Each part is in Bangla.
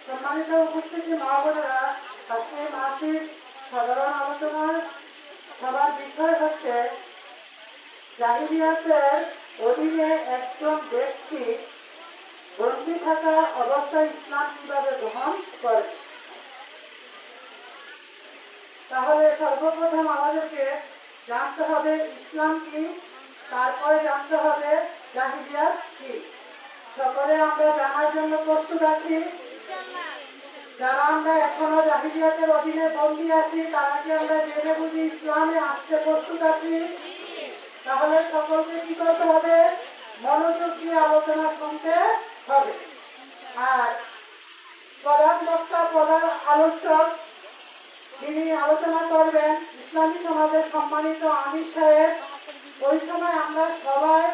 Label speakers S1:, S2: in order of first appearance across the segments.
S1: সম্মানিত উপস্থিতি মা বোনেরা, আজকে মাসিক সাধারণ আলোচনার সবার বিষয় হচ্ছে জাহিলিয়াতের অধীনে একজন ব্যক্তি বন্দী থাকা অবস্থায় ইসলাম কিভাবে গ্রহণ করে। তাহলে সর্বপ্রথম আমাদেরকে জানতে হবে ইসলাম কি, তারপরে জানতে হবে জাহিলিয়াত কি। সকলে আমরা জানার জন্য প্রস্তুত আছি? যারা আমরা এখনো জাহিলিয়াতের অধীনে বন্দী আছি তারা কি আমরা জেনে বুঝি ইসলামে আসতে প্রস্তুত আছি? তাহলে সকলকে কি করতে হবে? মনোযোগ দিয়ে আলোচনা শুনতে হবে। আর প্রধান বক্তা, প্রধান আলোচক যিনি আলোচনা করবেন ইসলামী সমাজের সম্মানিত আমির সাহেব। ওই সময় আমরা সবাই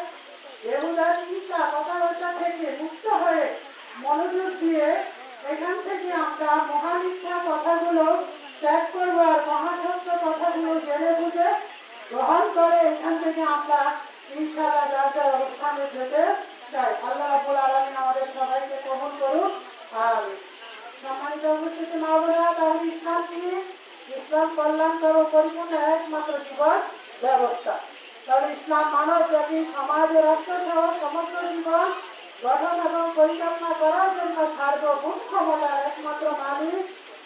S1: বেহুদার চিন্তা কথাবার্তা থেকে মুক্ত হয়ে মনোযোগ দিয়ে এখান থেকে আমরা মহামিথ্যা কথাগুলো ত্যাগ করবো আর মহাসত্য কথাগুলো জেনে বুঝে গ্রহণ করে এখান থেকে আমরা ইনশাআল্লাহ যার যার অবস্থানে যেতে চাই। আল্লাহ রাব্বুল আলামিন আমাদের সবাইকে কবুল করুন। আর সম্মানিত উপস্থিতি মা বোনেরা, তাহলে ইসলাম কি? ইসলাম কল্যাণকর ও পরিপূর্ণ একমাত্র জীবন ব্যবস্থা। তাহলে ইসলাম মানব জাতি, সমাজ ও রাষ্ট্র সহ সমগ্র জীবন গঠন এবং পরিচালনা করার জন্য সার্বভৌম ক্ষমতার একমাত্র মালিক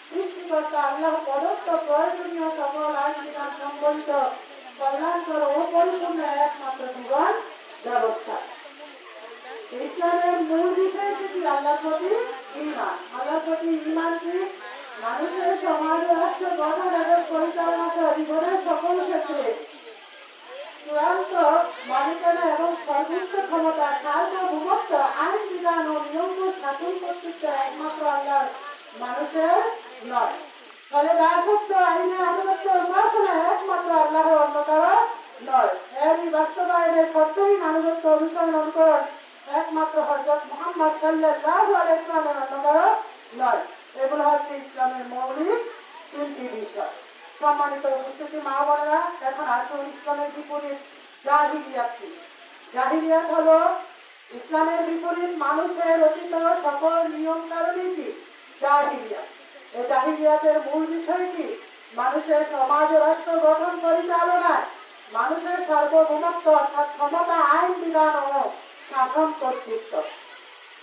S1: সৃষ্টিকর্তা আল্লাহ প্রদত্ত প্রয়োজনীয় সকল আইন বিধান সম্বলিত কল্যাণকর ও পরিপূর্ণ একমাত্র জীবন ব্যবস্থা। ইসলামের মূল বিষয় কি? আল্লাহর প্রতি ঈমান। আল্লাহর প্রতি ঈমান কি? মানুষের সমাজ ও রাষ্ট্র গঠন এবং পরিচালনা সহ জীবনের সকল ক্ষেত্রে চূড়ান্ত মালিকানা এবং সর্বোচ্চ ক্ষমতা, সার্বভৌমত্ব, আইন বিধান ও নিয়ম শাসন কর্তৃত্ব একমাত্র আল্লাহর, মানুষের নয়। ফলে দাসত্ব, আইনে আনুগত্য, উপাসনা একমাত্র আল্লাহর, অন্য কারো নয়। এরই বাস্তবায়নে সত্যহীন আনুগত্য, অনুসরণ, অনুকরণ একমাত্র হযরত মুহাম্মদ সাল্লাল্লাহু আলাইহি ওয়াসাল্লামের, অন্য কারো নয়। এগুলো হচ্ছে ইসলামের মৌলিক তিনটি বিষয়। সম্মানিত উপস্থিতি মা বোনেরা, এখন আসুন ইসলামের বিপরীত জাহিলিয়াত কি। জাহিলিয়াত হলো ইসলামের বিপরীত মানুষের অতীত সকল নিয়ম কানুন কি জাহিলিয়াত। এই জাহিলিয়াতের মূল বিষয় কি? মানুষের সমাজ ও রাষ্ট্র গঠন পরিচালনায় মানুষের সার্বভৌমত্ব অর্থাৎ ক্ষমতা, আইন বিধান ও শাসন কর্তৃত্ব।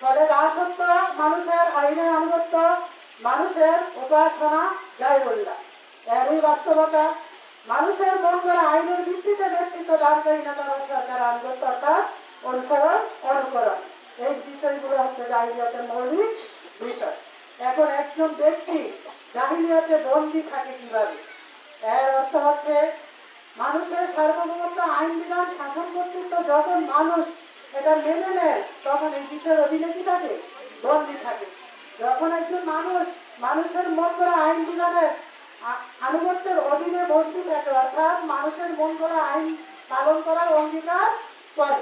S1: ফলে দাসত্ব, মানুষের আইনের আনুগত্য, মানুষের উপাসনা গায়রুল্লাহ। এরই বাস্তবতা, মানুষের মন গড়া আইনের ভিত্তিতে নেতৃত্ব দানকারী নেতারা সরকার আনুগত্য অর্থাৎ অনুসরণ, অনুকরণ। এই বিষয়গুলো হচ্ছে জাহিলিয়াতের মৌলিক বিষয়। এখন একজন ব্যক্তি জাহিলিয়াতে বন্দী থাকে কিভাবে? এর অর্থ হচ্ছে মানুষের সার্বভৌমত্ব, আইন বিধান, শাসন কর্তৃত্ব যখন মানুষ এটা মেনে নেয় তখন এই বিষয়ের অধীনে কি থাকে? বন্দী থাকে। যখন একজন মানুষ মানুষের মন গড়া আইন বিধানের আনুগত্যের অধীনে বন্দী থাকে অর্থাৎ মানুষের মন গড়া আইন পালন করার অঙ্গীকার করে,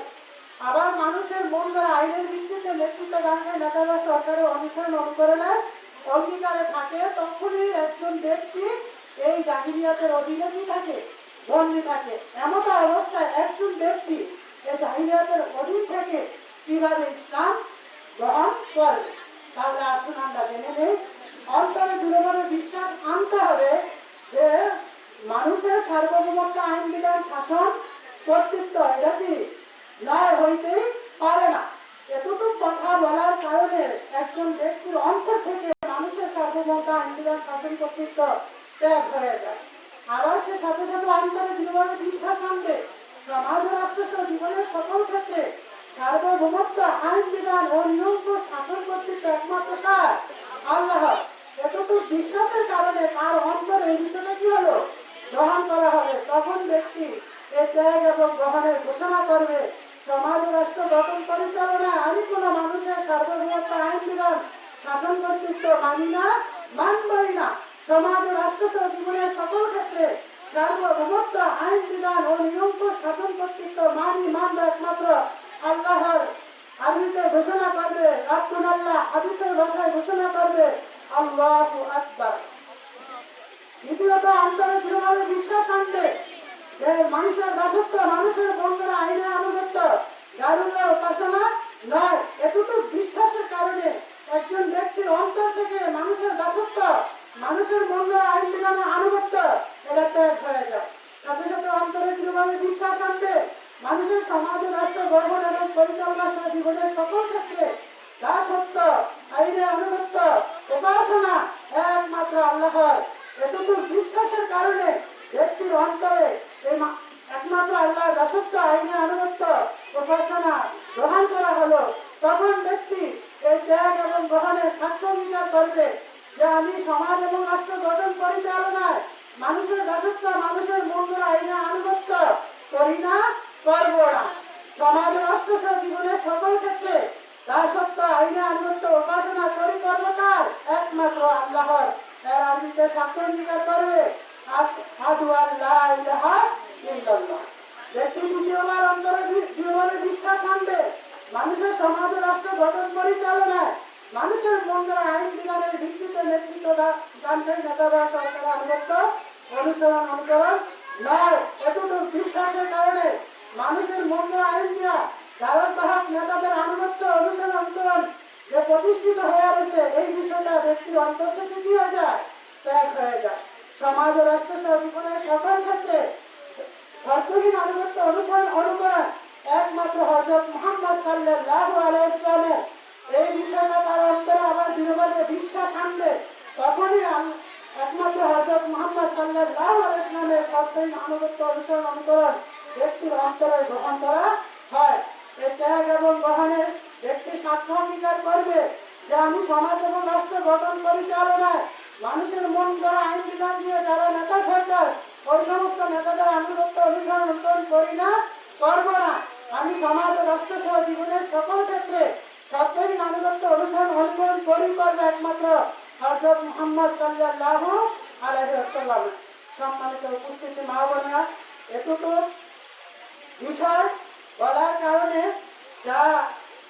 S1: আবার মানুষের মন গড়া আইনের ভিত্তিতে নেতৃত্ব দানকারী নেতারা সরকারের অনুসরণ, অনুকরণের অঙ্গীকারে থাকে, তখনই একজন ব্যক্তি এই জাহিলিয়াতের অধীনে কি থাকে? বন্দী থাকে। এমন অবস্থায় একজন ব্যক্তি এই জাহিলিয়াতের অধীন থেকে কিভাবে ইসলাম গ্রহণ করে। তাহলে আসুন আমরা জেনে নেই। অন্তরে দৃঢ়ভাবে বিশ্বাস আনতে হবে যে মানুষের সার্বভৌমত্ব, আইন বিধান, শাসন কর্তৃত্ব এটা কি নয়, হইতেই পারে না। এতটুকু কথা বলার কারণে একজন ব্যক্তির অন্তর থেকে মানুষের সার্বভৌমত্ব, আইন বিধান, শাসন কর্তৃত্ব ত্যাগ হয়ে যায়। আবার সে সাথে সাথে অন্তরে দৃঢ়ভাবে বিশ্বাস আনবে সমাজ ও রাষ্ট্র জীবনের সকল ক্ষেত্রে সার্বভৌমত্ব, আইন বিধান ও নিয়ম শাসন কর্তৃত্ব একমাত্র কার? আল্লাহ। এতটুকু বিশ্বাসের কারণে তার অন্তরে এই বিষয়টা কি হলো? গ্রহণ করা হবে। তখন ব্যক্তি এই ত্যাগ এবং গ্রহণের ঘোষণা করবে সমাজ ও রাষ্ট্র গঠন পরিচালনায় আমি কোনো মানুষের সার্বভৌমত্ব, আইন বিধান, শাসন কর্তৃত্ব মানি না, মানবই না। সমাজ ও রাষ্ট্র জীবনের সকল ক্ষেত্রে সার্বভৌমত্ব, আইন বিধান ও নিয়ম শাসন কর্তৃত্ব মানি, মানব একমাত্র আল্লাহর। আরবিতে ঘোষণা করবে আব্দুল আল্লাহ, হাদিসের ভাষায় ঘোষণা করবে আল্লাহু আকবার। দ্বিতীয়ত, অন্তরে দৃঢ় মানুষের দাসত্ব, মানুষের বন্ধুরা আইনে আনুগত্য, গায়রুল্লাহ উপাসনা নয়। এটুকু বিশ্বাসের কারণে একজন ব্যক্তির অন্তর থেকে মানুষের দাসত্ব, মানুষের বন্ধুরা আইন বিধানে আনুগত্য এটা ত্যাগ হয়ে যায়। সাথে সাথে অন্তরে দৃঢ়ভাবে বিশ্বাস আনবে মানুষের সমাজ রাষ্ট্র গঠন এবং পরিচালনা সহ জীবনের সকল ক্ষেত্রে দাসত্ব, আইনে আনুগত্য, উপাসনা একমাত্র আল্লাহর। এটুকু বিশ্বাসের কারণে ব্যক্তির অন্তরে এই একমাত্র আল্লাহর দাসত্ব, আইনে আনুগত্য, উপাসনা গ্রহণ করা হলো। তখন ব্যক্তি এই ত্যাগ এবং গ্রহণের সাক্ষ্য অঙ্গীকার করবে যে আমি সমাজ এবং রাষ্ট্র গঠন পরিচালনায় মানুষের দাসত্ব, মানুষের মূল্য, আইনে আনুগত্য করি না, করব না। সমাজ রাষ্ট্র সহ জীবনের সকল ক্ষেত্রে দাসত্ব, আইনে আনুগত্য, উপাসনা করি, করব কার? একমাত্র আল্লাহর। এর আরবিতে সাক্ষ্য অঙ্গীকার করবে আশহাদু আল্লা ইলাহা ইল্লাল্লাহ। ব্যক্তি দ্বিতীয়বার অন্তরে দৃঢ়ভাবে বিশ্বাস আনবে মানুষের সমাজ রাষ্ট্র গঠন পরিচালনায় মানুষের মন্দির আইন বিধানের ভিত্তিতে নেতৃত্ব দানকারী নেতারা সরকারের আনুগত্য, অনুকরণ নয়। এতটুকু বিশ্বাসের কারণে মানুষের মন্দির আইন দিয়া ধারণ বাহক নেতাদের আনুগত্য, অনুকরণ যে প্রতিষ্ঠিত হয়ে রয়েছে, এই বিষয়টা ব্যক্তির অন্তর থেকে কি হয়ে যায়? ত্যাগ হয়ে যায়। সমাজ ও রাষ্ট্র সহ জীবনের সকল ক্ষেত্রে ধর্মহীন আনুগত্য, অনুকরণ একমাত্র হযরত মুহাম্মদ সাল্লাল্লাহু আলাইহি ওয়াসাল্লামের। এই বিষয়টা তার অন্তরে আবার দৃঢ়ভাবে বিশ্বাস আনবে, তখনই একমাত্র হযরত মুহাম্মদ সাল্লাল্লাহু আলাইহি ওয়াসাল্লামের ধর্মহীন আনুগত্য, অনুকরণ ব্যক্তির অন্তরে গ্রহণ করা হয়। এই ত্যাগ এবং গ্রহণের ব্যক্তি সাক্ষ্য অঙ্গীকার করবে যে আমি সমাজ এবং রাষ্ট্র গঠন পরিচালনায় মানুষের মন গড়া আইন বিধান দিয়ে যারা নেতা সরকার, ওই সমস্ত নেতাদের আনুগত্য, অনুকরণ করি না, করব না। আমি সমাজ ও রাষ্ট্র সহ জীবনের সকল ক্ষেত্রে সত্যহীন আনুগত্য, অনুকরণ করি, করবে একমাত্র হযরত মুহাম্মদ সাল্লাল্লাহু আলাইহি ওয়াসাল্লাম। সম্মানিত উপস্থিতি মা বোনেরা, এতটুকু বিষয় বলার কারণে যা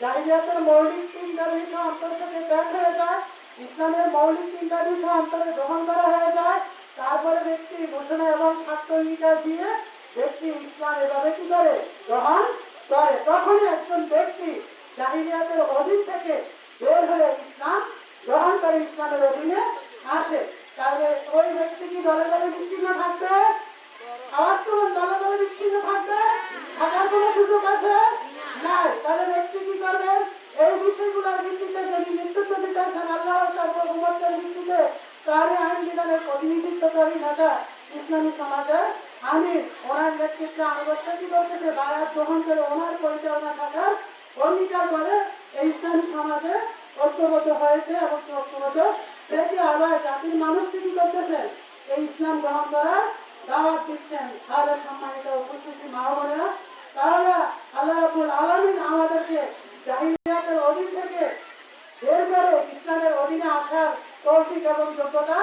S1: জাহিলিয়াতের মৌলিক তিনটা বিষয় অন্তর থেকে ত্যাগ হয়ে যায়, ইসলামের মৌলিক তিনটা বিষয় অন্তরে গ্রহণ করা হয়ে যায়। তারপরে ব্যক্তি ঘোষণা এবং সাক্ষ্য অঙ্গীকার দিয়ে ব্যক্তি ইসলাম এভাবে কি করে? গ্রহণ করে। তখনই একজন ব্যক্তি জাহিলিয়াতের অধীন থেকে বের হয়ে ইসলাম গ্রহণ করে, ইসলামের অধীনে আসে। তাহলে ওই ব্যক্তি কি দলে দলে বিচ্ছিন্ন থাকবে? আবার তো দলে দলে বিচ্ছিন্ন থাকবে, থাকার কোনো সুযোগ আছে? নাই। তাহলে ব্যক্তি কি করবে? এই বিষয়গুলোর ভিত্তিতে যদি নেতৃত্ব দিতে আছেন আল্লাহর সার্বভৌমত্বের ভিত্তিতে, তাহলে আইন বিধানের প্রতিনিধিত্বকারী নেতা ইসলামী সমাজের আমির ওনার নেতৃত্বে আনুগত্য কি করতেছে? বায়াত গ্রহণ করে ওনার পরিচালনা থাকার অঙ্গীকার করে এই ইসলামী সমাজে ঐক্যবদ্ধ হয়েছে এবং ঐক্যবদ্ধ থেকে আবার জাতির মানুষকে কি করতেছেন? এই ইসলাম গ্রহণ করার দাওয়াত দিচ্ছেন। তাহলে সম্মানিত উপস্থিতি মা বোনেরা, তাহলে আল্লাহ রাব্বুল আলামিন আমাদেরকে জাহিলিয়াতের অধীন থেকে বের করে ইসলামের অধীনে আসার তৌফিক এবং যোগ্যতা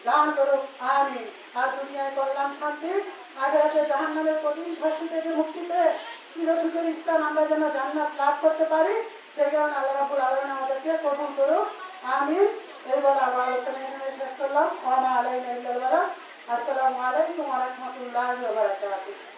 S1: দান করুক, আমিন। আর দুনিয়ায় কল্যাণ, শান্তি, আখিরাতে জাহান্নামের কঠিন শাস্তি থেকে মুক্তি পেয়ে চিরসুখের স্থান আমরা যেন জান্নাত লাভ করতে পারি, সেই কারণে আল্লাহ রাব্বুল আলামিন আমাদেরকে কবুল করুক, আমিন। এই বলে আমার আলোচনা এখানে শেষ করলাম। ওয়া মা আলাইনা ইল্লাল বালাগ। আসসালামু আলাইকুম ওয়া রাহমাতুল্লাহি ওয়া বারাকাতুহু।